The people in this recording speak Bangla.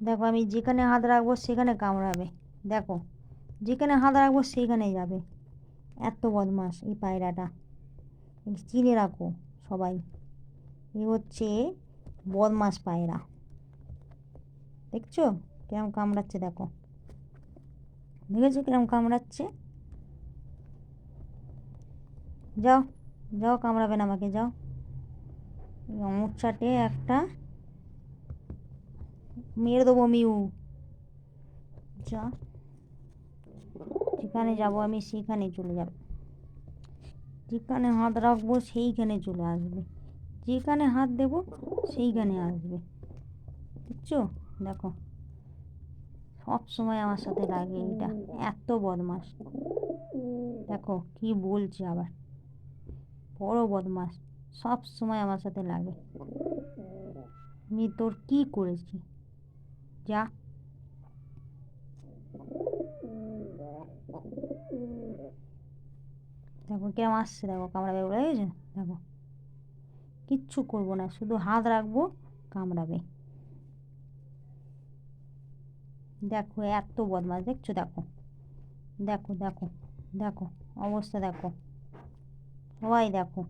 দেখো আমি যেখানে হাত রাখবো সেখানে কামড়াবে। দেখো যেখানে হাত রাখবো সেইখানেই যাবে। এত বদমাস এই পায়রাটা, চিনে রাখো সবাই। এ হচ্ছে বদমাস পায়রা। দেখছো কিরম কামড়াচ্ছে? দেখো, দেখেছো কিরম কামড়াচ্ছে? যাও যাও, কামড়াবে না আমাকে, যাও। অমর চাটে একটা মেরে দেবো মিউ। যা, যেখানে যাবো আমি সেখানে চলে যাবে। যেখানে হাত রাখবো সেইখানে চলে আসবে, যেখানে হাত দেবো সেইখানে আসবে। বুঝছো? দেখো সব সময় আমার সাথে লাগে এইটা, এত বদমাস। দেখো কি বলছে আবার, বড় বদমাস, সব সময় আমার সাথে লাগে। আমি তোর কি করেছি? যা। দেখো কেমন আসছে, দেখো কামড়াবে বলে, দেখেছো? দেখো কিচ্ছু করবো না, শুধু হাত রাখবো, কামড়াবে। দেখো এত বদমাস, দেখছো? দেখো দেখো দেখো দেখো অবস্থা দেখো, সবাই দেখো।